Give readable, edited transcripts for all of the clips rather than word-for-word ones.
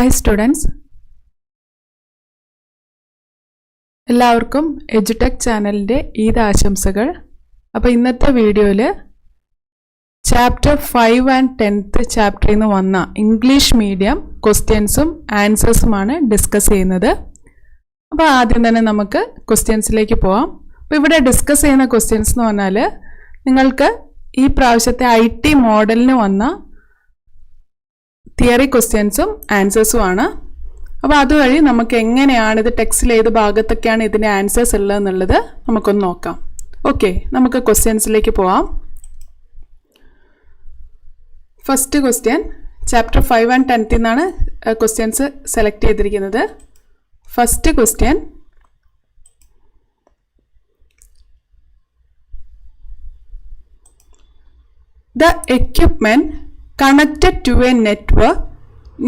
Hi students. എല്ലാവർക്കും EDUTECH ചാനലിന്റെ ഈദ് ആശംസകൾ. അപ്പോൾ ഇന്നത്തെ വീഡിയോയിൽ ചാപ്റ്റർ 5 and 10th ചാപ്റ്ററിൽ നിന്ന് വന്ന ഇംഗ്ലീഷ് മീഡിയം ക്വസ്റ്റ്യൻസും ആൻസേഴ്സുമാണ് ഡിസ്കസ് ചെയ്യുന്നത്. അപ്പോൾ ആദ്യം തന്നെ നമുക്ക് ക്വസ്റ്റ്യൻസിലേക്ക് പോവാം. അപ്പോൾ ഇവിടെ ഡിസ്കസ് ചെയ്യുന്ന ക്വസ്റ്റ്യൻസ് എന്ന് പറഞ്ഞാൽ നിങ്ങൾക്ക് ഈ പ്രാവശ്യത്തെ IT മോഡലിന് വന്ന തിയറി ക്വസ്റ്റ്യൻസും ആൻസേഴ്സും ആണ്. അപ്പോൾ അതുവഴി നമുക്ക് എങ്ങനെയാണ് ഇത് ടെക്സ്റ്റിൽ ഏത് ഭാഗത്തൊക്കെയാണ് ഇതിൻ്റെ ആൻസേഴ്സ് ഉള്ളതെന്നുള്ളത് നമുക്കൊന്ന് നോക്കാം. ഓക്കെ, നമുക്ക് ക്വസ്റ്റ്യൻസിലേക്ക് പോവാം. First question chapter 5 and 10th നിന്നാണ് ക്വസ്റ്റ്യൻസ് സെലക്ട് ചെയ്തിരിക്കുന്നത്. First question, the equipment connected to a network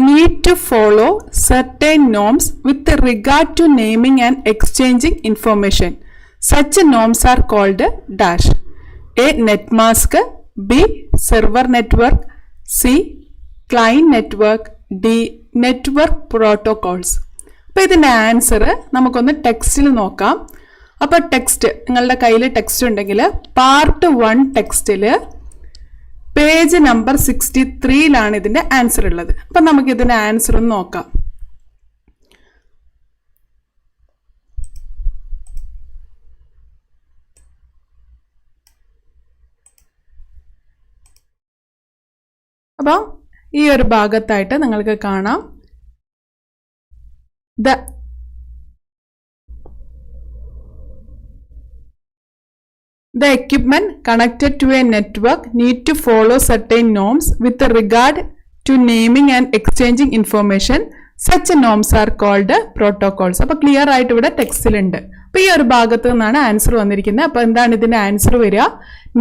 need to follow certain norms with regard to naming and exchanging information. Such norms are called dash. A. netmask, B. server network, C. client network, D. network protocols. അപ്പോൾ ഇതിൻ്റെ answer നമുക്കൊന്ന് ടെക്സ്റ്റിൽ നോക്കാം. അപ്പോൾ text നിങ്ങളുടെ കയ്യിൽ text ഉണ്ടെങ്കിൽ part 1 ടെക്സ്റ്റിൽ പേജ് നമ്പർ 63ലാണ് ഇതിൻ്റെ ആൻസർ ഉള്ളത്. അപ്പം നമുക്കിതിൻ്റെ ആൻസർ ഒന്ന് നോക്കാം. അപ്പം ഈ ഒരു ഭാഗത്തായിട്ട് നിങ്ങൾക്ക് കാണാം The equipment connected to a network need to follow certain norms with regard to naming and exchanging information. Such norms are called protocols. അപ്പോൾ ക്ലിയർ ആയിട്ട് ഇവിടെ ടെക്സ്റ്റിലുണ്ട്. അപ്പോൾ ഈ ഒരു ഭാഗത്ത് നിന്നാണ് ആൻസർ വന്നിരിക്കുന്നത്. അപ്പോൾ എന്താണ് ഇതിൻ്റെ ആൻസർ വരിക?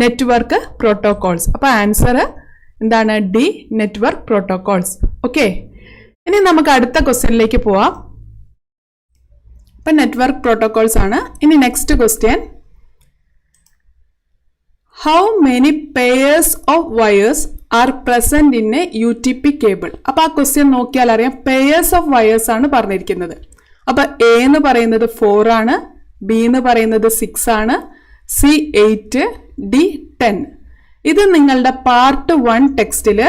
Network protocols. അപ്പോൾ ആൻസർ എന്താണ്? D, network protocols. ഓക്കെ, ഇനി നമുക്ക് അടുത്ത ക്വസ്റ്റ്യനിലേക്ക് പോവാം. അപ്പം നെറ്റ്വർക്ക് പ്രോട്ടോകോൾസ് ആണ്. ഇനി next question, how many pairs of wires are present in a UTP cable? അപ്പോൾ ആ ക്വസ്റ്റ്യൻ നോക്കിയാൽ അറിയാം pairs of wires ആണ് പറഞ്ഞിരിക്കുന്നത്. അപ്പോൾ A എന്ന് പറയുന്നത് 4 ആണ്, B എന്ന് പറയുന്നത് 6 ആണ്, C 8, D 10. ഇത് നിങ്ങളുടെ പാർട്ട് 1 ടെക്സ്റ്റിൽ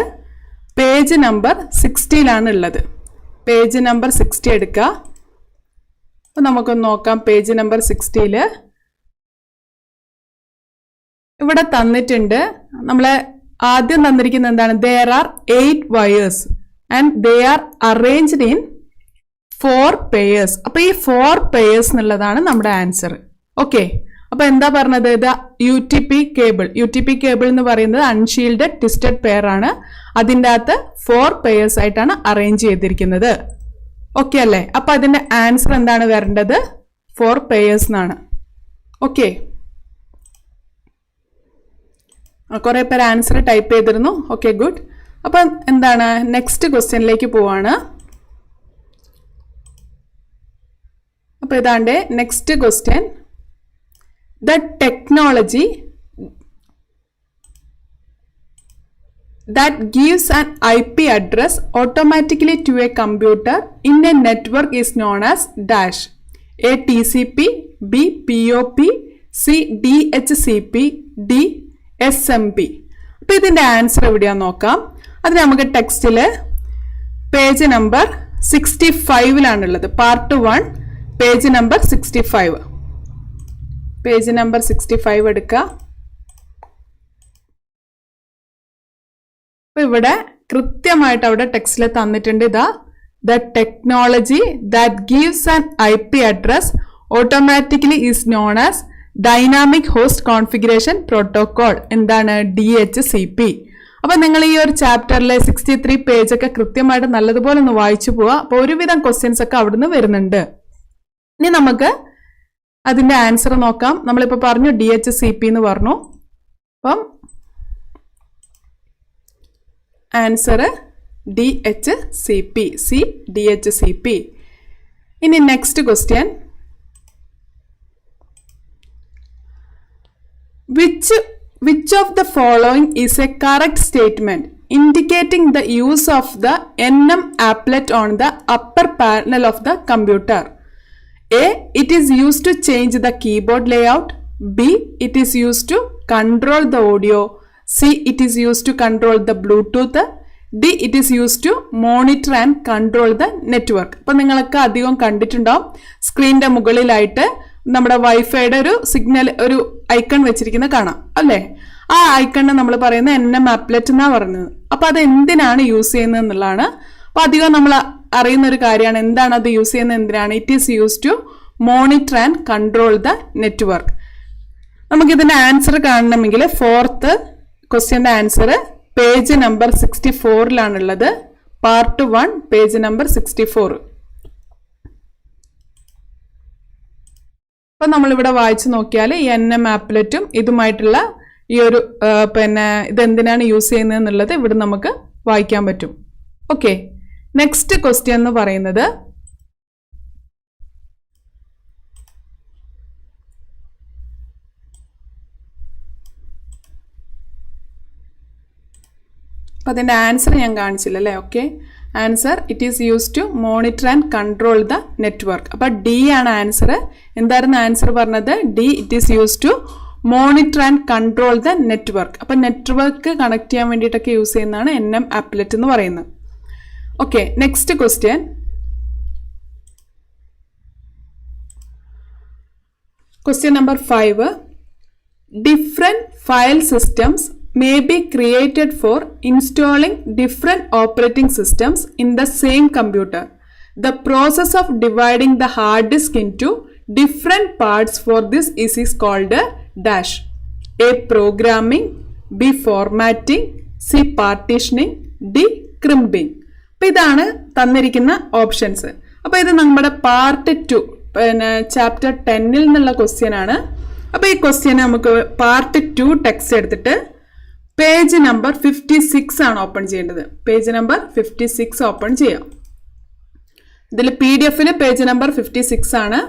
പേജ് നമ്പർ 60ലാണ് ഉള്ളത്. പേജ് നമ്പർ 60 എടുക്കുക. അപ്പോൾ നമുക്കൊന്ന് നോക്കാം. പേജ് നമ്പർ 60ൽ ഇവിടെ തന്നിട്ടുണ്ട്. നമ്മളെ ആദ്യം തന്നിരിക്കുന്നത് എന്താണ്? there are 8 wires and they are arranged in 4 pairs. അപ്പോൾ ഈ 4 pairs എന്നുള്ളതാണ് നമ്മുടെ ആൻസർ. ഓക്കെ, അപ്പോൾ എന്താ പറഞ്ഞത്? ഇത് UTP കേബിൾ എന്ന് പറയുന്നത് അൺഷീൽഡഡ് ട്വിസ്റ്റഡ് പെയർ ആണ്. അതിൻ്റെ അകത്ത് 4 pairs ആയിട്ടാണ് അറേഞ്ച് ചെയ്തിരിക്കുന്നത്. ഓക്കെ അല്ലേ? അപ്പോൾ അതിൻ്റെ ആൻസർ എന്താണ് വരേണ്ടത്? 4 pairs എന്നാണ്. ഓക്കെ, കുറേ പേര് ആൻസർ ടൈപ്പ് ചെയ്തിരുന്നു. Okay, good. അപ്പം എന്താണ്, നെക്സ്റ്റ് ക്വസ്റ്റ്യനിലേക്ക് പോവാണ്. അപ്പോൾ ഇതാണ്ട് next question, the technology that gives an IP address automatically to a computer in a network is known as dash. A. TCP, B. POP, C. DHCP, D. SMP. അപ്പോൾ ഇതിൻ്റെ answer എവിടെയാണെന്ന് നോക്കാം. അത് നമുക്ക് ടെക്സ്റ്റിൽ പേജ് നമ്പർ 65ലാണുള്ളത്. Part 1 page number 65. Page number 65 എടുക്കുക. അപ്പോൾ ഇവിടെ കൃത്യമായിട്ട് അവിടെ ടെക്സ്റ്റിൽ തന്നിട്ടുണ്ട്. ഇതാ, the technology that gives an IP address automatically is known as dynamic host configuration protocol. എന്താണ്? DHCP. അപ്പോൾ നിങ്ങൾ ഈ ഒരു ചാപ്റ്ററിലെ 63 പേജൊക്കെ കൃത്യമായിട്ട് നല്ലതുപോലെ ഒന്ന് വായിച്ചു പോവുക. അപ്പോൾ ഒരുവിധം ക്വസ്റ്റ്യൻസ് ഒക്കെ അവിടുന്ന് വരുന്നുണ്ട്. ഇനി നമുക്ക് അതിൻ്റെ ആൻസർ നോക്കാം. നമ്മളിപ്പോൾ പറഞ്ഞു DHCP എന്ന് പറഞ്ഞു. അപ്പം ആൻസർ DHCP, C DHCP. ഇനി next question, which of the following is a correct statement indicating the use of the NM applet on the upper panel of the computer. A. It is used to change the keyboard layout. B. It is used to control the audio. C. It is used to control the Bluetooth. D. It is used to monitor and control the network. അപ്പോൾ നിങ്ങൾക്ക് അധികം കണ്ടിട്ടുണ്ടാവും സ്ക്രീനിന്റെ മുകളിലായിട്ട് നമ്മുടെ വൈഫൈയുടെ ഒരു signal ഒരു icon വെച്ചിരിക്കുന്ന കാണാം അല്ലേ? ആ ഐക്കണിനെ നമ്മൾ പറയുന്ന NM applet എന്നാ പറയുന്നത്. അപ്പോൾ അത് എന്തിനാണ് യൂസ് ചെയ്യുന്നത് എന്നുള്ളതാണ്. അപ്പോൾ അധികം നമ്മൾ അറിയുന്ന ഒരു കാര്യമാണ് എന്താണ് അത് യൂസ് ചെയ്യുന്നത് എന്തിനാണ്. It is use to monitor and control the network. നമുക്കിതിന്റെ ആൻസർ കാണണമെങ്കിൽ ഫോർത്ത് ക്വസ്റ്റ്യന്റെ ആൻസർ പേജ് നമ്പർ 64-ലാണുള്ളത്. Part 1 page number 64. അപ്പൊ നമ്മളിവിടെ വായിച്ചു നോക്കിയാൽ ഈ NM appletഉം ഇതുമായിട്ടുള്ള ഈ ഒരു ഇതെന്തിനാണ് യൂസ് ചെയ്യുന്നത് എന്നുള്ളത് ഇവിടെ നമുക്ക് വായിക്കാൻ പറ്റും. ഓക്കെ, നെക്സ്റ്റ് ക്വസ്റ്റ്യൻ എന്ന് പറയുന്നത് അപ്പം അതിൻ്റെ ആൻസർ ഞാൻ കാണിച്ചില്ല അല്ലേ? Okay, answer it is use to monitor and control the network. അപ്പം ഡി ആണ് ആൻസർ. എന്തായിരുന്നു ആൻസർ പറഞ്ഞത്? D, it is use to monitor and control the network. അപ്പം നെറ്റ്വർക്ക് കണക്ട് ചെയ്യാൻ വേണ്ടിയിട്ടൊക്കെ യൂസ് ചെയ്യുന്നതാണ് NM applet എന്ന് പറയുന്നത്. Okay, next question. Question number 5. Different file systems may be created for installing different operating systems in the same computer. The process of dividing the hard disk into different parts for this is called a dash. A. Programming. B. Formatting. C. Partitioning. D. Crimping. അപ്പോൾ ഇതാണ് തന്നിരിക്കുന്ന options. അപ്പോൾ ഇത് നമ്മുടെ part 2 chapter 10-ൽ നിന്നുള്ള question ആണ്. അപ്പോൾ ഈ ക്വസ്റ്റ്യൻ നമുക്ക് പാർട്ട് 2 ടെക്സ്റ്റ് എടുത്തിട്ട് പേജ് നമ്പർ 56 ആണ് ഓപ്പൺ ചെയ്യേണ്ടത്. പേജ് നമ്പർ 56 ഓപ്പൺ ചെയ്യാം. ഇതിൽ PDF-ൽ പേജ് നമ്പർ 56 ആണ്.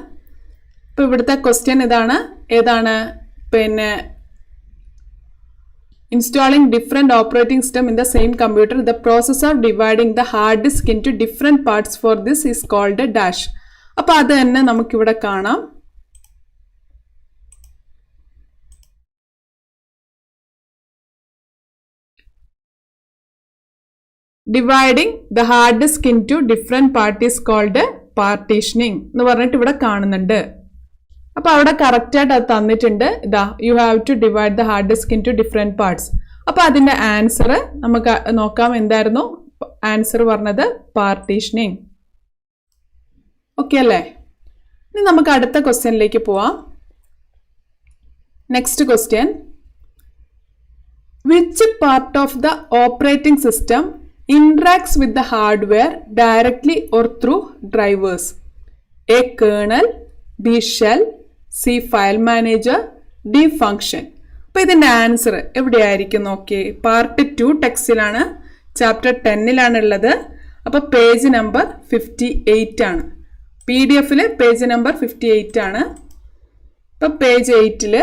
ഇപ്പോൾ ഇവിടുത്തെ ക്വസ്റ്റ്യൻ ഇതാണ്. ഏതാണ്? Installing different operating system in the same computer. The process of dividing the hard disk into different parts for this is called dash. അപ്പോൾ അത് തന്നെ നമുക്കിവിടെ കാണാം. Dividing the hard disk into different part is called partitioning എന്ന് പറഞ്ഞിട്ട് ഇവിടെ കാണുന്നുണ്ട്. അപ്പൊ അവിടെ കറക്റ്റ് ആയിട്ട് അത് തന്നിട്ടുണ്ട്. ഇതാ, you have to divide the hard disk into different parts. അപ്പൊ അതിന്റെ ആൻസർ നമുക്ക് നോക്കാം. എന്തായിരുന്നു ആൻസർ പറഞ്ഞത്? പാർട്ടീഷനിങ്. ഓക്കെ അല്ലേ? ഇനി നമുക്ക് അടുത്ത ക്വസ്റ്റ്യനിലേക്ക് പോവാം. Next question. Which part of the operating system interacts with the hardware directly or through drivers? A. Kernel. B. Shell. C. File manager. D. Function. അപ്പോൾ ഇതിൻ്റെ ആൻസർ എവിടെയായിരിക്കും നോക്കിയേ? പാർട്ട് 2 ടെക്സ്റ്റിലാണ്, ചാപ്റ്റർ 10-ലാണ് ഉള്ളത്. അപ്പോൾ പേജ് നമ്പർ 58 ആണ്. PDF-ൽ പേജ് നമ്പർ 58 ആണ്. അപ്പോൾ page 8-ൽ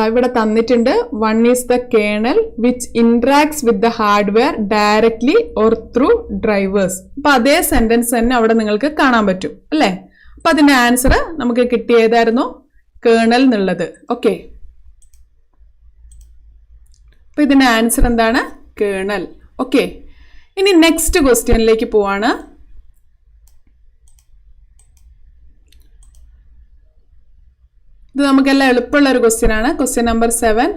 ഇവിടെ തന്നിട്ടുണ്ട്. 1 is the colonel which ഇന്ററാക്ട്സ് with the hardware directly or through drivers. അപ്പൊ അതേ സെന്റൻസ് തന്നെ അവിടെ നിങ്ങൾക്ക് കാണാൻ പറ്റും അല്ലേ? അപ്പൊ അതിന്റെ ആൻസർ നമുക്ക് കിട്ടിയതായിരുന്നു കേണൽ എന്നുള്ളത്. ഓക്കെ, അപ്പൊ ഇതിന്റെ ആൻസർ എന്താണ്? കേണൽ. ഓക്കെ, ഇനി നെക്സ്റ്റ് ക്വസ്റ്റ്യനിലേക്ക് പോവാണ്. ഇത് നമുക്കെല്ലാം എളുപ്പമുള്ള ഒരു ക്വസ്റ്റ്യൻ ആണ്. Question number 7.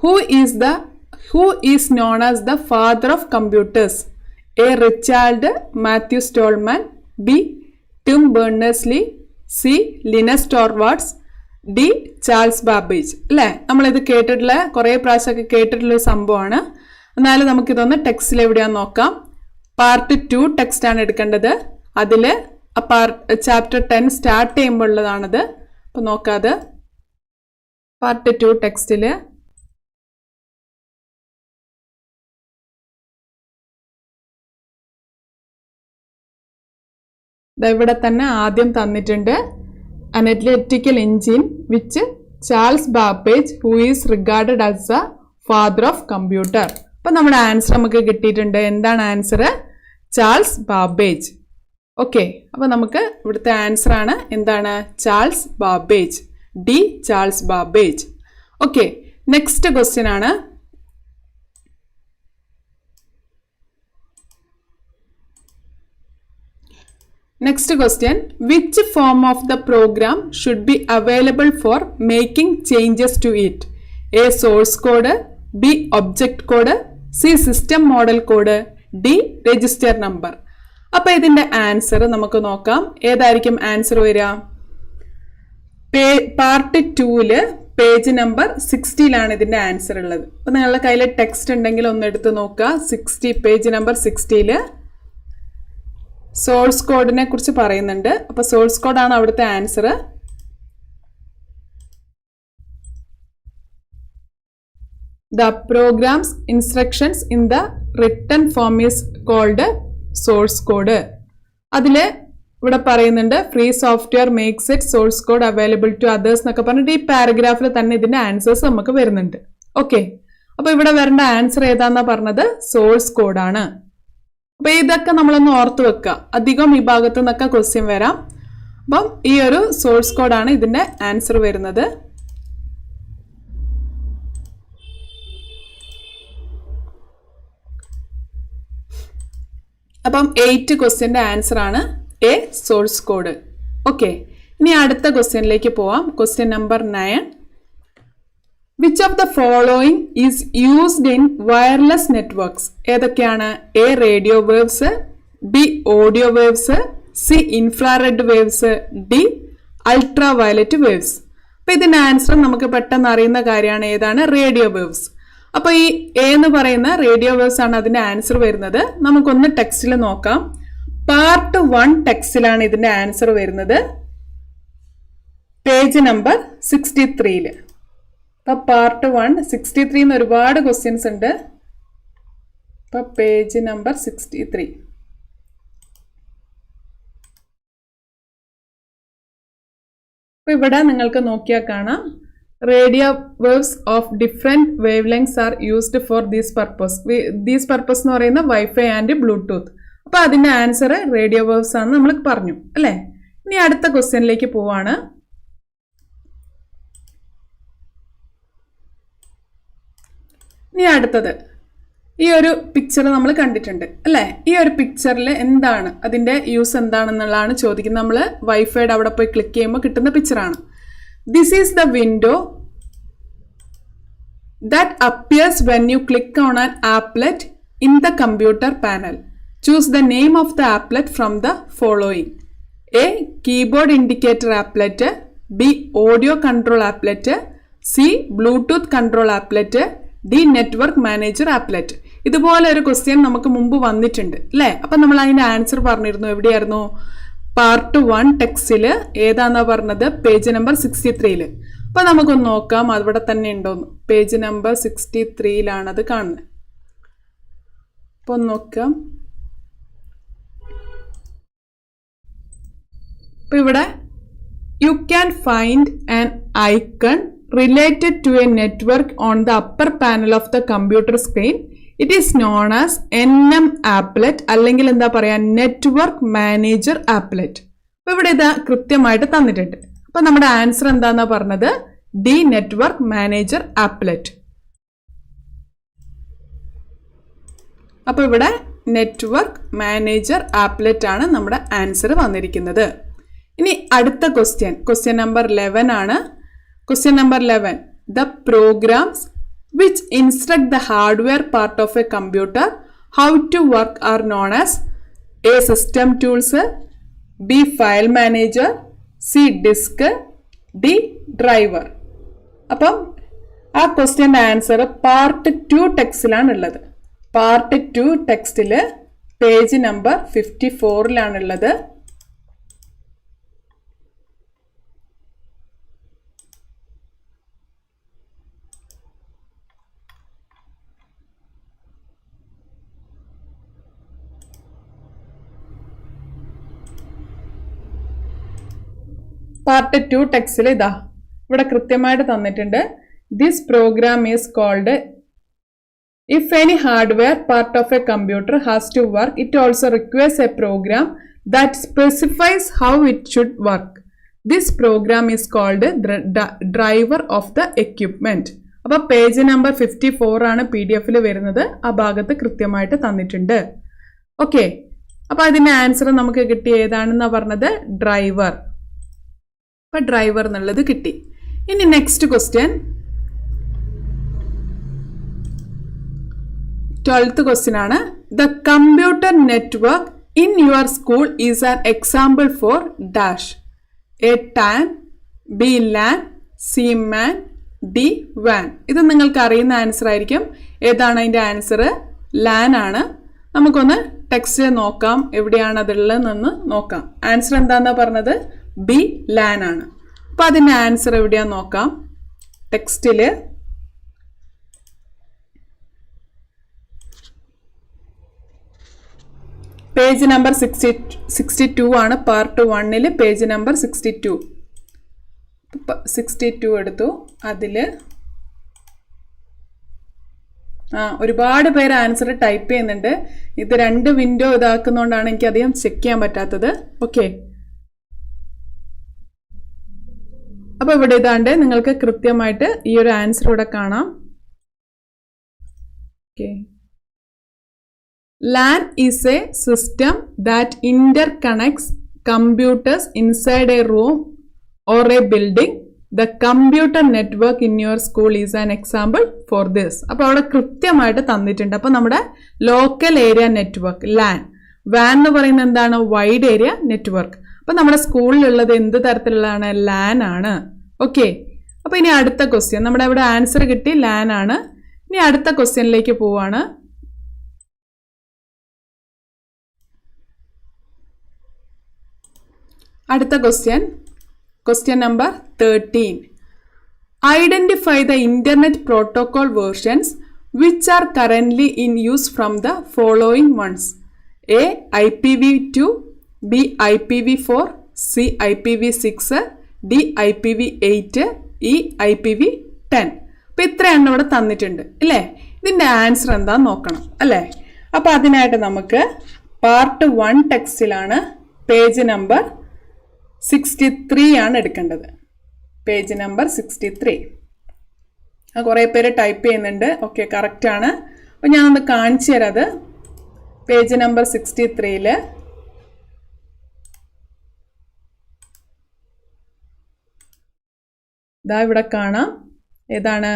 Who is known as the father of computers? A. Richard Matthew Stallman. B. Tim Berners-Lee. C. Linus Torvalds. D. Charles Babbage. അല്ലേ? നമ്മളിത് കേട്ടിട്ടുള്ള കുറേ പ്രാവശ്യമൊക്കെ കേട്ടിട്ടുള്ള സംഭവമാണ്. എന്നാലും നമുക്കിതൊന്ന് ടെക്സ്റ്റിൽ എവിടെയാന്ന് നോക്കാം. പാർട്ട് 2 ടെക്സ്റ്റ് ആണ് എടുക്കേണ്ടത്. അതിൽ ചാപ്റ്റർ 10 സ്റ്റാർട്ട് ചെയ്യുമ്പോൾ ഉള്ളതാണത്. അപ്പോൾ നോക്കാതെ പാർട്ട് 2 ടെക്സ്റ്റിൽ ഇവിടെ തന്നെ ആദ്യം തന്നിട്ടുണ്ട് analytical engine which Charles Babbage who is regarded as A father of computer. അപ്പൊ നമ്മുടെ ആൻസർ നമുക്ക് കിട്ടിയിട്ടുണ്ട്. എന്താണ് ആൻസർ? Charles Babbage. ഓക്കെ, അപ്പൊ നമുക്ക് ഇവിടുത്തെ ആൻസർ ആണ് എന്താണ്? Charles Babbage. D, Charles Babbage. Okay, next question ആണ്. Next question, which form of the program should be available for making changes to it? A, source code, B, object code, C, system model code, D, register number. അപ്പോൾ ഇതിന്റെ answer നമുക്ക് നോക്കാം. ഏതായിരിക്കും answer വരിക? Part 2 page number 60 ഇതിന്റെ answer ഉള്ളത്. അപ്പോൾ നിങ്ങളുടെ കയ്യിൽ ടെക്സ്റ്റ് ഉണ്ടെങ്കിൽ ഒന്ന് എടുത്ത് നോക്കുക. 60 പേജ് നമ്പർ 60 സോഴ്സ് കോഡിനെ കുറിച്ച് പറയുന്നുണ്ട്. അപ്പൊ സോഴ്സ് കോഡാണ് അവിടുത്തെ answer. The programs instructions in the written form is called source code. അതില് ഇവിടെ പറയുന്നുണ്ട് free software makes it source code available to others എന്നൊക്കെ പറഞ്ഞിട്ട് ഈ പാരഗ്രാഫിൽ തന്നെ ഇതിന്റെ ആൻസേഴ്സ് നമുക്ക് വരുന്നുണ്ട്. ഓക്കെ, അപ്പൊ ഇവിടെ വരേണ്ട ആൻസർ ഏതാന്നാ പറഞ്ഞത്? സോഴ്സ് കോഡാണ്. അപ്പൊ ഇതൊക്കെ നമ്മളൊന്ന് ഓർത്ത് വെക്കുക. അധികം ഈ ഭാഗത്തു നിന്നൊക്കെ ക്വസ്റ്റ്യൻ വരാം. അപ്പം ഈ ഒരു സോഴ്സ് കോഡാണ് ഇതിന്റെ ആൻസർ വരുന്നത്. അപ്പം 8 ക്വസ്റ്റ്യന്റെ ആൻസർ ആണ് എ, സോഴ്സ് കോഡ്. ഓക്കെ, ഇനി അടുത്ത ക്വസ്റ്റ്യനിലേക്ക് പോവാം. Question number 9. Which of the following is used in wireless networks? ഏതൊക്കെയാണ്? A, radio waves, B, audio waves, C, infrared waves, D, ultra violet waves. അപ്പൊ ഇതിന്റെ ആൻസർ നമുക്ക് പെട്ടെന്ന് അറിയുന്ന കാര്യമാണ്. ഏതാണ്? Radio waves. അപ്പൊ ഈ എ എന്ന് പറയുന്ന റേഡിയോ വേവ്സ് ആണ് അതിന്റെ ആൻസർ വരുന്നത്. നമുക്കൊന്ന് ടെക്സ്റ്റിൽ നോക്കാം. പാർട്ട് 1 ടെക്സ്റ്റിലാണ് ഇതിന്റെ ആൻസർ വരുന്നത്. Page number 63. അപ്പൊ പാർട്ട് 1 63 ഒരുപാട് ക്വസ്റ്റ്യൻസ് ഉണ്ട്. അപ്പൊ പേജ് നമ്പർ 63. അപ്പൊ ഇവിടെ നിങ്ങൾക്ക് നോക്കിയാൽ കാണാം radio waves of different wave lengths are used for these purpose. These purpose എന്ന് പറയുന്ന വൈഫൈ ആൻഡ് ബ്ലൂടൂത്ത്. അപ്പൊ അതിന്റെ ആൻസർ റേഡിയോ വേവ്സ് ആണെന്ന് നമ്മൾ പറഞ്ഞു അല്ലെ. ഇനി അടുത്ത ക്വസ്റ്റ്യനിലേക്ക് പോവാണ്. ഇനി അടുത്തത്, ഈ ഒരു പിക്ചർ നമ്മൾ കണ്ടിട്ടുണ്ട് അല്ലേ? ഈ ഒരു പിക്ചറിൽ എന്താണ് അതിന്റെ യൂസ് എന്താണെന്നുള്ളതാണ് ചോദിക്കുന്നത്. നമ്മൾ വൈഫൈയുടെ അവിടെ പോയി ക്ലിക്ക് ചെയ്യുമ്പോൾ കിട്ടുന്ന പിക്ചറാണ്. This is the window that appears when you click on an applet in the computer panel. Choose the name of the applet from the following. A, keyboard indicator applet, B, audio control applet, C, Bluetooth control applet, D, network manager applet. ഇതുപോലെ ഒരു question നമുക്ക് മുമ്പ് വന്നിട്ടുണ്ട് അല്ലേ? അപ്പൊ നമ്മൾ അതിന്റെ answer പറഞ്ഞിരുന്നു. എവിടെയായിരുന്നു? പാർട്ട് 1 ടെക്സ്റ്റില്. ഏതാന്നാ പറഞ്ഞത്? Page number 63. അപ്പൊ നമുക്കൊന്ന് നോക്കാം അവിടെ തന്നെ ഉണ്ടോന്ന്. പേജ് നമ്പർ 63 അത് കാണുന്നത്. അപ്പൊ ഒന്ന് നോക്കാം. അപ്പൊ ഇവിടെ you can find an icon related to a network on the upper panel of the computer screen. It is known as NM applet അല്ലെങ്കിൽ എന്താ പറയാ നെറ്റ്വർക്ക് മാനേജർ ആപ്ലെറ്റ്. അപ്പൊ ഇവിടെ ഇതാ കൃത്യമായിട്ട് തന്നിട്ടുണ്ട്. അപ്പൊ നമ്മുടെ ആൻസർ എന്താന്നാ പറഞ്ഞത്? D, network manager applet. അപ്പൊ ഇവിടെ നെറ്റ്വർക്ക് മാനേജർ ആപ്ലെറ്റ് ആണ് നമ്മുടെ ആൻസർ വന്നിരിക്കുന്നത്. ഇനി അടുത്ത ക്വസ്റ്റ്യൻ നമ്പർ 11 ആണ്. Question number 11. The programs which instruct the hardware part of a computer how to work are known as A, system tools, B, file manager, C, disk, D, driver. അപ്പം ആ ക്വസ്റ്റ്യൻ്റെ answer part 2 ടെക്സ്റ്റിലാണ് ഉള്ളത്. Part 2 ടെക്സ്റ്റിൽ page number 54 ഉള്ളത്. Part 2 ടെക്സ്റ്റിൽ ഇതാ ഇവിടെ കൃത്യമായിട്ട് തന്നിട്ടുണ്ട്. This program is called if any hardware part of a computer has to work, it also requires a program that specifies how it should work. This program is called the driver of the equipment. അപ്പോൾ page number 54 ആണ് PDF ൽ വരുന്നത്. ആ ഭാഗത്ത് കൃത്യമായിട്ട് തന്നിട്ടുണ്ട്. Okay, അപ്പോൾ അതിന്റെ ആൻസർ നമുക്ക് കിട്ടി. ഏതാണെന്നാ പറഞ്ഞത്? ഡ്രൈവർ. അപ്പോൾ ഡ്രൈവർ എന്നുള്ളത് കിട്ടി. ഇനി നെക്സ്റ്റ് ക്വസ്റ്റ്യൻ, 12th question ആണ്. The computer network in your school is an example for dash. A TAN, B LAN, C MAN, D WAN. ഇത് നിങ്ങൾക്ക് അറിയുന്ന ആൻസർ ആയിരിക്കും. ഏതാണ് അതിൻ്റെ ആൻസർ? LAN ആണ്. നമുക്കൊന്ന് ടെക്സ്റ്റ് നോക്കാം, എവിടെയാണ് അതുള്ളതെന്ന് നോക്കാം. ആൻസർ എന്താണെന്നാ പറഞ്ഞത്? B LAN ആണ്. അപ്പോൾ അതിൻ്റെ ആൻസർ എവിടെയാന്ന് നോക്കാം. ടെക്സ്റ്റിൽ പേജ് നമ്പർ 62 ആണ്. പാർട്ട് 1 പേജ് നമ്പർ 62 എടുത്തു. അതിൽ ഒരുപാട് പേര് ആൻസർ ടൈപ്പ് ചെയ്യുന്നുണ്ട്. ഇത് 2 വിൻഡോ ഇതാക്കുന്നതുകൊണ്ടാണ് എനിക്ക് അധികം ചെക്ക് ചെയ്യാൻ പറ്റാത്തത്. ഓക്കെ, അപ്പോൾ ഇവിടെ ഇതാണ്ട് നിങ്ങൾക്ക് കൃത്യമായിട്ട് ഈ ഒരു ആൻസർ ഇവിടെ കാണാം. Okay, LAN is a system that interconnects computers inside a room or a building. The computer network in your school is an example for this. അപ്പോൾ അവിടെ കൃത്യമായിട്ട് തന്നിട്ടുണ്ട്. അപ്പോൾ നമ്മുടെ local area network LAN. WAN എന്ന് പറയുന്നത് എന്താണ്? Wide area network. അപ്പോൾ നമ്മുടെ സ്കൂളിലുള്ളത് എന്ത് തരത്തിലുള്ളതാണ്? LAN ആണ്. ഓക്കെ, അപ്പോൾ ഇനി അടുത്ത ക്വസ്റ്റ്യൻ. നമ്മുടെ ഇവിടെ ആൻസർ കിട്ടി, LAN ആണ്. ഇനി അടുത്ത ക്വസ്റ്റ്യനിലേക്ക് പോവാണ്. അടുത്ത question number 13. Identify the internet protocol versions which are currently in use from the following ones. A IPv2, B IPv4, C IPv6, D IPv8, E IPv10. അപ്പോൾ ഇത്രയാണ് ഇവിടെ തന്നിട്ടുണ്ട് അല്ലേ? ഇതിൻ്റെ ആൻസർ എന്താന്ന് നോക്കണം അല്ലേ? അപ്പോൾ അതിനായിട്ട് നമുക്ക് പാർട്ട് 1 ടെക്സ്റ്റിലാണ് പേജ് നമ്പർ 63 ആണ് എടുക്കേണ്ടത്. Page number 63. കുറേ പേര് ടൈപ്പ് ചെയ്യുന്നുണ്ട്. ഓക്കെ, കറക്റ്റ് ആണ്. അപ്പോൾ ഞാനൊന്ന് കാണിച്ചു തരാം. അത് പേജ് നമ്പർ 63 ഇതാ ഇവിടെ കാണാം. ഏതാണ്?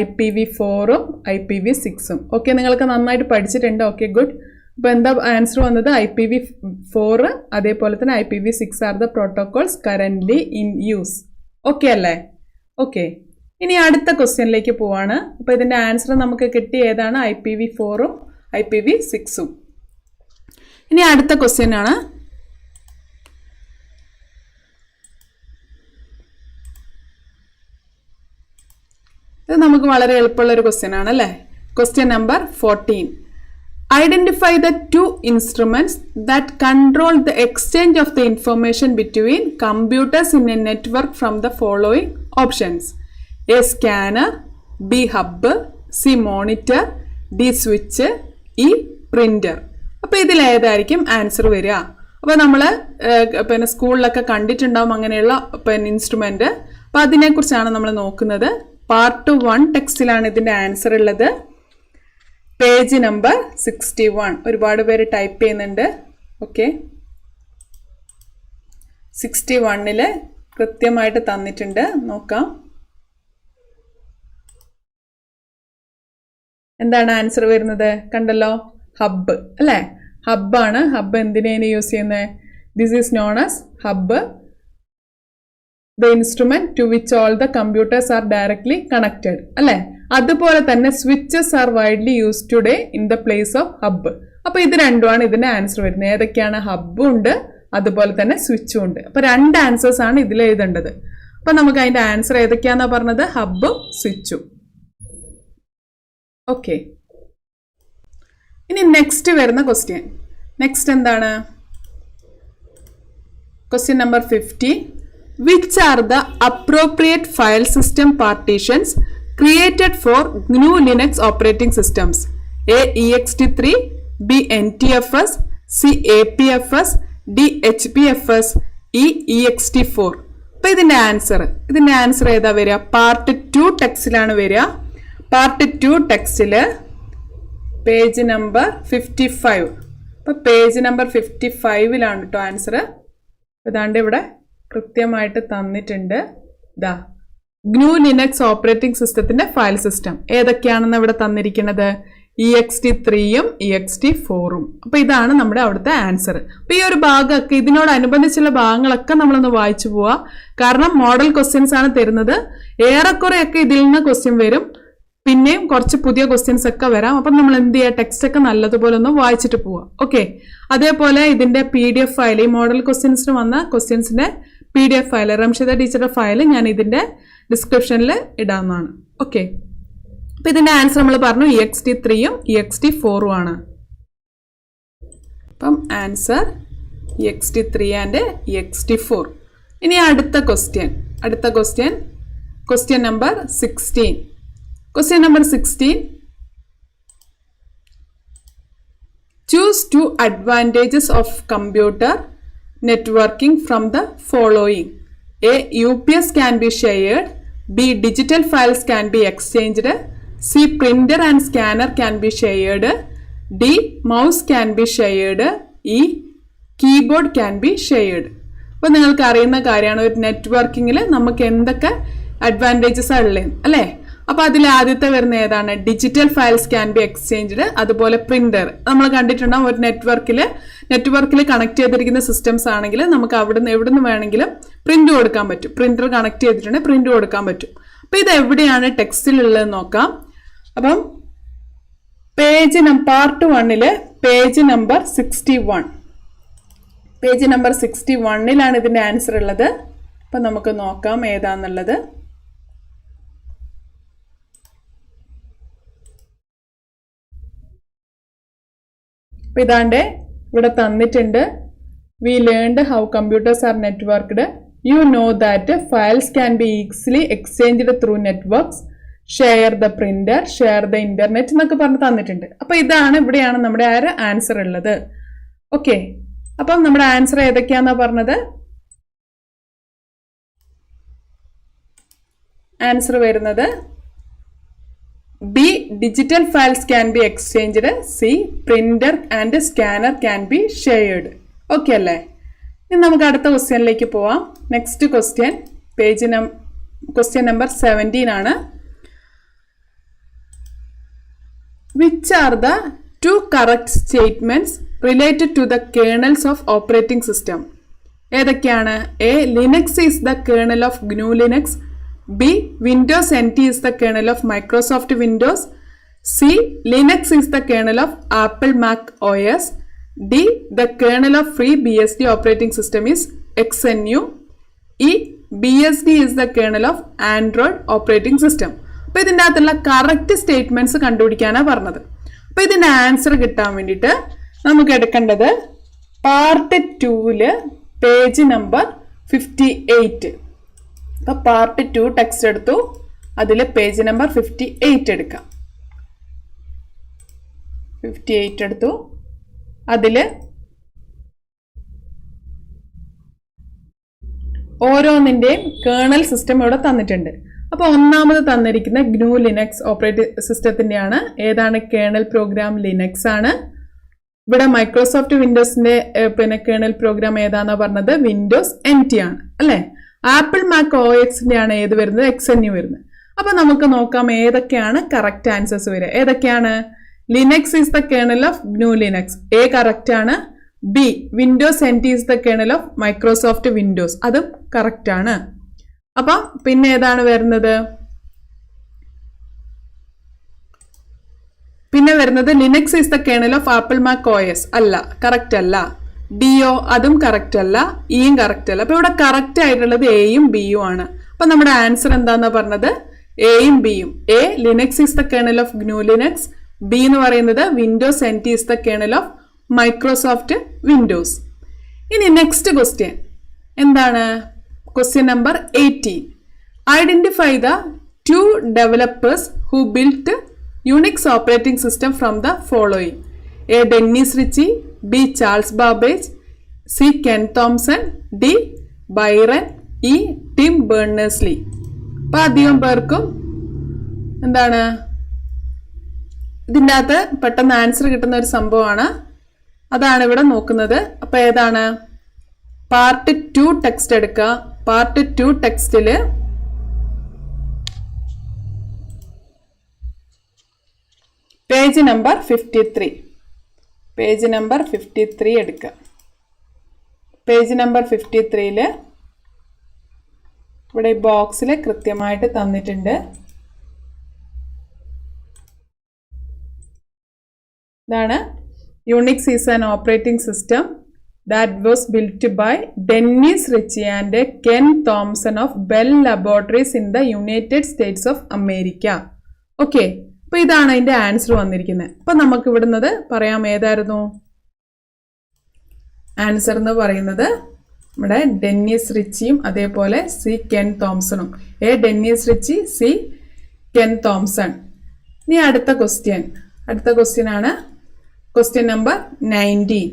IPv4ഉം IPv6ഉം. ഓക്കെ, നിങ്ങൾക്ക് നന്നായിട്ട് പഠിച്ചിട്ടുണ്ട്. Okay, good. അപ്പോൾ എന്താ ആൻസർ വന്നത്? IPv4 അതേപോലെ തന്നെ IPv6 are the protocols currently in use. Okay അല്ലേ? ഓക്കെ, ഇനി അടുത്ത ക്വസ്റ്റ്യനിലേക്ക് പോവാണ്. അപ്പോൾ ഇതിൻ്റെ ആൻസർ നമുക്ക് കിട്ടി. ഏതാണ്? IPv4ഉം IPv6ഉം. ഇനി അടുത്ത ക്വസ്റ്റ്യൻ ആണ്. ഇത് നമുക്ക് വളരെ എളുപ്പമുള്ള ഒരു ക്വസ്റ്റ്യൻ ആണ് അല്ലേ? Question number 14. Identify the two instruments that control the exchange of the information between computers in a network from the following options. A scanner, B hub, C monitor, D switch, E printer. അപ്പോൾ ഇതിൽ ഏതായിരിക്കും answer വരിക? അപ്പോൾ നമ്മൾ പിന്നെ സ്കൂളിലൊക്കെ കണ്ടിട്ടുണ്ടാവും അങ്ങനെയുള്ള പിന്നെ ഇൻസ്ട്രുമെന്റ്. അപ്പോൾ അതിനെക്കുറിച്ചാണ് നമ്മൾ നോക്കുന്നത്. പാർട്ട് 1 ടെക്സ്റ്റിലാണ് ഇതിൻ്റെ ആൻസർ ഉള്ളത്. Page number 61. ഒരുപാട് പേര് ടൈപ്പ് ചെയ്യുന്നുണ്ട്. ഓക്കെ, 61 കൃത്യമായിട്ട് തന്നിട്ടുണ്ട്. നോക്കാം എന്താണ് ആൻസർ വരുന്നത്. കണ്ടല്ലോ, ഹബ്ബ് അല്ലേ? ഹബ്ബാണ്. ഹബ്ബ് എന്തിനേന് യൂസ് ചെയ്യുന്നത്? This is known as hub, the instrument to which all the computers are directly connected അല്ലേ? അതുപോലെ തന്നെ switches are widely use today in the place of hub. അപ്പോൾ ഇത് രണ്ടുമാണ് ഇതിന്റെ ആൻസർ വരുന്നത്. ഏതൊക്കെയാണ്? ഹബ്ബും ഉണ്ട്, അതുപോലെ തന്നെ സ്വിച്ചും ഉണ്ട്. അപ്പോൾ 2 ആൻസേഴ്സ് ആണ് ഇതിൽ എഴുതേണ്ടത്. അപ്പോൾ നമുക്ക് അതിന്റെ ആൻസർ ഏതൊക്കെയാണെന്നാ പറഞ്ഞത്? ഹബ്ബും സ്വിച്ചും. ഓക്കെ, ഇനി നെക്സ്റ്റ് വരുന്ന ക്വസ്റ്റ്യൻ. നെക്സ്റ്റ് എന്താണ്? Question number 15. Which are the appropriate file system partitions created for GNU Linux operating systems? A. ext3, B. ntfs, C. apfs, D. hpfs, E. ext4. അപ്പോൾ ഇതിൻ്റെ ആൻസർ ഏതാ വരിക? Part 2 ടെക്സ്റ്റിലാണ് വരിക. Part 2 ടെക്സ്റ്റിൽ page number 55. അപ്പോൾ page number 55ലാണ് കേട്ടോ answer. ഇതാണ്ട് ഇവിടെ കൃത്യമായിട്ട് തന്നിട്ടുണ്ട്. ഇതാ GNU Linux ഓപ്പറേറ്റിംഗ് സിസ്റ്റത്തിന്റെ ഫയൽ സിസ്റ്റം ഏതൊക്കെയാണെന്ന് ഇവിടെ തന്നിരിക്കുന്നത്? ext3ഉം ext4ഉം. അപ്പൊ ഇതാണ് നമ്മുടെ അവിടുത്തെ ആൻസർ. അപ്പൊ ഈ ഒരു ഭാഗമൊക്കെ ഇതിനോടനുബന്ധിച്ചുള്ള ഭാഗങ്ങളൊക്കെ നമ്മളൊന്ന് വായിച്ചു പോവാ. കാരണം മോഡൽ ക്വസ്റ്റ്യൻസ് ആണ് തരുന്നത്. ഏറെക്കുറെയൊക്കെ ഇതിൽ നിന്ന് ക്വസ്റ്റ്യൻ വരും, പിന്നെയും കുറച്ച് പുതിയ ക്വസ്റ്റ്യൻസ് ഒക്കെ വരാം. അപ്പം നമ്മൾ എന്ത് ചെയ്യുക? ടെക്സ്റ്റ് ഒക്കെ നല്ലതുപോലെ ഒന്ന് വായിച്ചിട്ട് പോവാം. ഓക്കെ, അതേപോലെ ഇതിന്റെ PDF ഫയൽ, ഈ മോഡൽ ക്വസ്റ്റ്യൻസിന് വന്ന ക്വസ്റ്റ്യൻസിന്റെ PDF ഫയൽ, റംഷിത ടീച്ചറുടെ ഫയൽ ഞാൻ ഇതിന്റെ ഡിസ്ക്രിപ്ഷനിൽ ഇടാവുന്നതാണ്. ഓക്കെ, അപ്പൊ ഇതിന്റെ ആൻസർ നമ്മൾ പറഞ്ഞു ext3ഉം ext4ഉം ആണ്. അപ്പം ആൻസർ ext3 ആൻഡ് ext4. ഇനി അടുത്ത question number 16. Question number 16. Choose 2 advantages of computer networking from the following. A. UPS can be shared. B. Digital files can be exchanged. C. Printer and scanner can be shared. D. Mouse can be shared. E. Keyboard can be shared. അപ്പോൾ നിങ്ങൾക്ക് അറിയുന്ന കാര്യമാണ് ഒരു നെറ്റ്വർക്കിങ്ങിൽ നമുക്ക് എന്തൊക്കെ advantages ഉള്ളത് അല്ലേ? അപ്പോൾ അതിൽ ആദ്യത്തെ വരുന്ന ഏതാണ്? Digital files can be exchanged. അതുപോലെ പ്രിന്റർ നമ്മൾ കണ്ടിട്ടുണ്ടാവും. ഒരു നെറ്റ്വർക്കിൽ കണക്ട് ചെയ്തിരിക്കുന്ന സിസ്റ്റംസ് ആണെങ്കിൽ നമുക്ക് എവിടുന്ന് വേണമെങ്കിലും പ്രിന്റ് കൊടുക്കാൻ പറ്റും. പ്രിന്റർ കണക്ട് ചെയ്തിട്ടുണ്ടെങ്കിൽ പ്രിന്റ് കൊടുക്കാൻ പറ്റും. അപ്പോൾ ഇത് എവിടെയാണ് ടെക്സ്റ്റിലുള്ളതെന്ന് നോക്കാം. അപ്പം part 1 page number 61. Page number 61ലാണ് ഇതിന്റെ ആൻസർ ഉള്ളത്. അപ്പം നമുക്ക് നോക്കാം ഏതാന്നുള്ളത്. അപ്പോൾ ഇതാണ്ട് ഇവിടെ തന്നിട്ടുണ്ട്. V learned how computers are networked. You know that files can be easily exchanged through networks. Share the printer, share the internet എന്നൊക്കെ പറഞ്ഞ് തന്നിട്ടുണ്ട്. അപ്പോൾ ഇവിടെയാണ് നമ്മുടെ ആൻസർ ഉള്ളത്. ഓക്കെ, അപ്പം നമ്മുടെ ആൻസർ ഏതൊക്കെയാന്നാ പറഞ്ഞത്? ആൻസർ വരുന്നത് B. Digital files can be exchanged. C. Printer and scanner can be shared. Okay അല്ലേ? ഇനി നമുക്ക് അടുത്ത ക്വസ്റ്റ്യനിലേക്ക് പോവാം. നെക്സ്റ്റ് ക്വസ്റ്റ്യൻ നമ്പർ 17 ആണ്. Which are the 2 correct statements related to the kernels of operating system? ഏതൊക്കെയാണ്? A. Linux is the kernel of GNU Linux. B. Windows NT is the kernel of Microsoft Windows. C. Linux is the kernel of Apple Mac OS. D. The kernel of free BSD operating system is XNU. E. BSD is the kernel of Android operating system. അപ്പോൾ ഇതിൻ്റെ അകത്തുള്ള correct statements കണ്ടുപിടിക്കാനാണ് പറഞ്ഞത്. അപ്പോൾ ഇതിൻ്റെ answer കിട്ടാൻ വേണ്ടിയിട്ട് നമുക്ക് എടുക്കേണ്ടത് പാർട്ട് 2 പേജ് നമ്പർ 58. അപ്പോൾ പാർട്ട് 2 ടെക്സ്റ്റ് എടുത്തു, അതിൽ പേജ് നമ്പർ 58 എടുക്കാം. 58 എടുത്തു, അതിൽ ഓരോന്നിൻ്റെയും കേർണൽ സിസ്റ്റം ഇവിടെ തന്നിട്ടുണ്ട്. അപ്പോൾ ഒന്നാമത് തന്നിരിക്കുന്ന GNU Linux ഓപ്പറേറ്റിംഗ് സിസ്റ്റത്തിൻ്റെയാണ്. ഏതാണ്? കേർണൽ പ്രോഗ്രാം ലിനക്സ് ആണ്. ഇവിടെ മൈക്രോസോഫ്റ്റ് വിൻഡോസിന്റെ കേർണൽ പ്രോഗ്രാം ഏതാണെന്നാ പറഞ്ഞത്? വിൻഡോസ് NT ആണ് അല്ലേ? ആപ്പിൾ മാക് OXന്റെ ആണ് ഏത് വരുന്നത്? XNU വരുന്നത്. അപ്പൊ നമുക്ക് നോക്കാം ഏതൊക്കെയാണ് കറക്റ്റ് ആൻസേഴ്സ് വരിക. ഏതൊക്കെയാണ്? Linux is the kernel of GNU Linux. A correct ആണ്. B. Windows NT is the kernel of Microsoft Windows. അതും കറക്റ്റ് ആണ്. അപ്പം പിന്നെ ഏതാണ് വരുന്നത്? പിന്നെ വരുന്നത് Linux is the kernel of apple Mac OS. അല്ല, കറക്റ്റ് അല്ല. ഡിഒ അതും കറക്റ്റ് അല്ല. ഇയും കറക്റ്റ് അല്ല. അപ്പൊ ഇവിടെ കറക്റ്റ് ആയിട്ടുള്ളത് എയും ബിയും ആണ്. അപ്പൊ നമ്മുടെ ആൻസർ എന്താന്നാ പറഞ്ഞത്? എയും ബിയും. A Linux is the kernel of GNU Linux. B എന്ന് പറയുന്നത് Windows NT is the kernel of Microsoft Windows. ഇനി നെക്സ്റ്റ് ക്വസ്റ്റ്യൻ എന്താണ്? question number 18. Identify the 2 developers who built Unix operating system from the following. A. Dennis Ritchie, B. Charles Babbage, C. Ken Thompson, D. Byron, E. Tim Berners-Lee. അപ്പോൾ അധികം പേർക്കും എന്താണ് ഇതിൻ്റെ അകത്ത് പെട്ടെന്ന് answer കിട്ടുന്ന ഒരു സംഭവമാണ്. അതാണ് ഇവിടെ നോക്കുന്നത്. അപ്പോൾ ഏതാണ്? പാർട്ട് 2 ടെക്സ്റ്റ് എടുക്കുക. പാർട്ട് 2 ടെക്സ്റ്റിൽ പേജ് നമ്പർ 53. പേജ് നമ്പർ 53 എടുക്കുക. പേജ് നമ്പർ 53ൽ ഇവിടെ ഈ ബോക്സിൽ കൃത്യമായിട്ട് തന്നിട്ടുണ്ട്. ഇതാണ് Unix is an operating system that was built by Dennis Ritchie and Ken Thompson of Bell Laboratories in the United States of America. Okay, അപ്പോൾ ഇതാണ് അതിൻ്റെ ആൻസർ വന്നിരിക്കുന്നത്. അപ്പം നമുക്ക് ഇവിടുന്നത് പറയാം ഏതായിരുന്നു ആൻസർ എന്ന് പറയുന്നത്. നമ്മുടെ ഡെന്നിസ് റിച്ചിയും അതേപോലെ സി കെൻ തോംസണും. A Dennis Ritchie, C Ken Thompson. ഇനി അടുത്ത ക്വസ്റ്റ്യൻ ആണ് ക്വസ്റ്റ്യൻ നമ്പർ 19.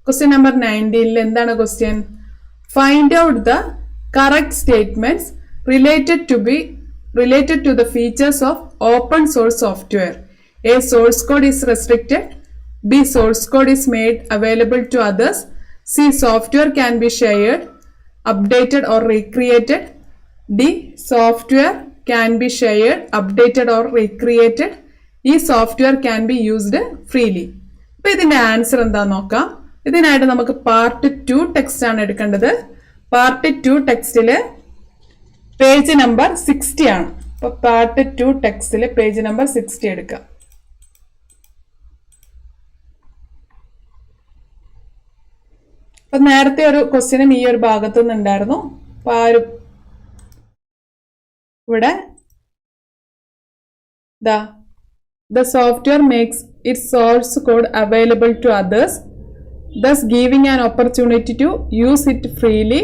Question number 19 എന്താണ് question? Find out the correct statements related to the features of open source software. A. Source code is restricted. B. Source code is made available to others. C. Software can be shared, updated or recreated. D. Software can be shared, updated or recreated. E. Software can be used freely. അപ്പോൾ ഇതിൻ്റെ answer എന്താന്ന് നോക്കാം. ഇതിനായിട്ട് നമുക്ക് part 2 text ആണ് എടുക്കേണ്ടത്. Part 2 ടെക്സ്റ്റിൽ page number 60 ആണ്. അപ്പോൾ പാർട്ട് 2 ടെക്സ്റ്റിൽ പേജ് നമ്പർ 60 എടുക്കാം. അപ്പം നേരത്തെ ഒരു ക്വസ്റ്റ്യനും ഈ ഒരു ഭാഗത്തു നിന്നുണ്ടായിരുന്നു. അപ്പോൾ ആ ഒരു ഇവിടെ the software makes its source code available to others, thus giving an opportunity to use it freely,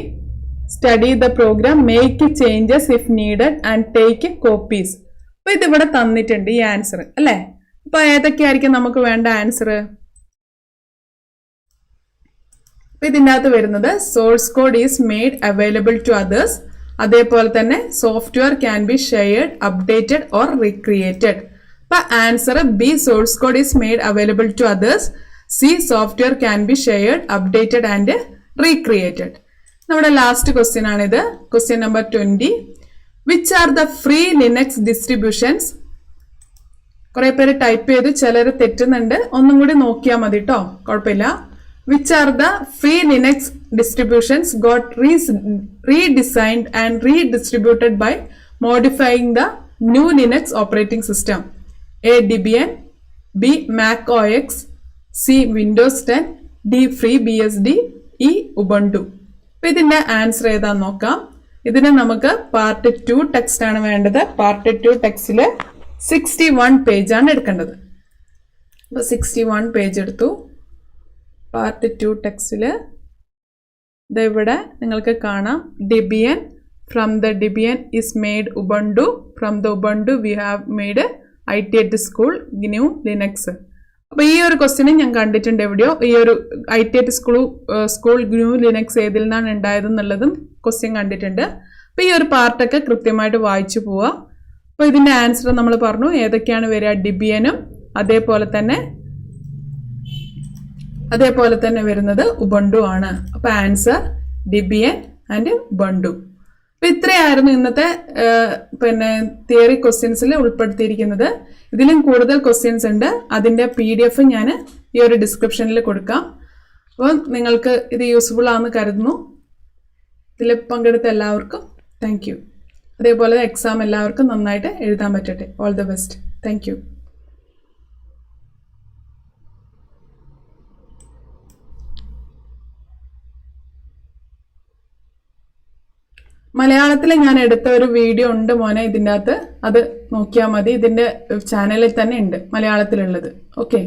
study the program, make changes if needed and take copies. അപ്പോൾ ഇതിവിടെ തന്നിട്ടുണ്ട് ഈ ആൻസർ അല്ലേ. അപ്പോൾ ഏതൊക്കെയായിരിക്കും നമുക്ക് വേണ്ട ആൻസർ? അപ്പോൾ ഇതിൻ്റെ അകത്ത് വരുന്നത് source code is made available to others, അതേപോലെ തന്നെ software can be shared, updated or recreated. അപ്പോൾ answer B source code is made available to others, C software can be shared, updated and recreated. നമ്മുടെ last question ആണിത്. Question number 20. Which are the free Linux distributions? കുറെ പേര് type ചെയ്ത് ചിലർ തെറ്റുന്നുണ്ട്, ഒന്നും കൂടി നോക്കിയാൽ മതി കേട്ടോ, കുഴപ്പമില്ല. Which are the free Linux distributions got redesigned and redistributed by modifying the new Linux operating system? A. Debian, B. Mac OS, C. Windows 10, D. FreeBSD, E. Ubuntu. അപ്പോൾ ഇതിൻ്റെ ആൻസർ ഏതാന്ന് നോക്കാം. ഇതിന് നമുക്ക് പാർട്ട് 2 ടെക്സ്റ്റ് ആണ് വേണ്ടത്. Part 2 ടെക്സ്റ്റിൽ 61 പേജാണ് എടുക്കേണ്ടത്. അപ്പോൾ 61 പേജ് എടുത്തു. പാർട്ട് 2 ടെക്സ്റ്റിൽ ഇവിടെ നിങ്ങൾക്ക് കാണാം Debian, from the Debian is made Ubuntu, from the Ubuntu we have made ITET school new Linux. അപ്പോൾ ഈ ഒരു ക്വസ്റ്റ്യനും ഞാൻ കണ്ടിട്ടുണ്ട് എവിടെയോ. ഈ ഒരു ITET സ്കൂൾ ന്യൂ ലിനക്സ് ഏതിൽ നിന്നാണ് ഉണ്ടായതെന്നുള്ളതും ക്വസ്റ്റ്യൻ കണ്ടിട്ടുണ്ട്. അപ്പോൾ ഈ ഒരു പാർട്ടൊക്കെ കൃത്യമായിട്ട് വായിച്ചു പോവുക. അപ്പോൾ ഇതിൻ്റെ ആൻസർ നമ്മൾ പറഞ്ഞു ഏതൊക്കെയാണ് വരിക. ഡെബിയനും അതേപോലെ തന്നെ വരുന്നത് ഉബുണ്ടു ആണ്. അപ്പോൾ ആൻസർ ഡെബിയൻ ആൻഡ് ഉബുണ്ടു. അപ്പോൾ ഇത്രയായിരുന്നു ഇന്നത്തെ തിയറി ക്വസ്റ്റ്യൻസിൽ ഉൾപ്പെടുത്തിയിരിക്കുന്നത്. ഇതിലും കൂടുതൽ ക്വസ്റ്റ്യൻസ് ഉണ്ട്. അതിൻ്റെ PDF ഞാൻ ഈ ഒരു ഡിസ്ക്രിപ്ഷനിൽ കൊടുക്കാം. അപ്പോൾ നിങ്ങൾക്ക് ഇത് യൂസ്ഫുൾ ആണെന്ന് കരുതുന്നു. ഇതിൽ പങ്കെടുത്ത എല്ലാവർക്കും താങ്ക് യു. അതേപോലെ എക്സാം എല്ലാവർക്കും നന്നായിട്ട് എഴുതാൻ പറ്റട്ടെ. All the best. Thank you. മലയാളത്തിൽ ഞാൻ എടുത്ത ഒരു വീഡിയോ ഉണ്ട് മോനെ ഇതിൻ്റെ അകത്ത്, അത് നോക്കിയാൽ മതി. ഇതിൻ്റെ ചാനലിൽ തന്നെ ഉണ്ട് മലയാളത്തിലുള്ളത്. ഓക്കെ.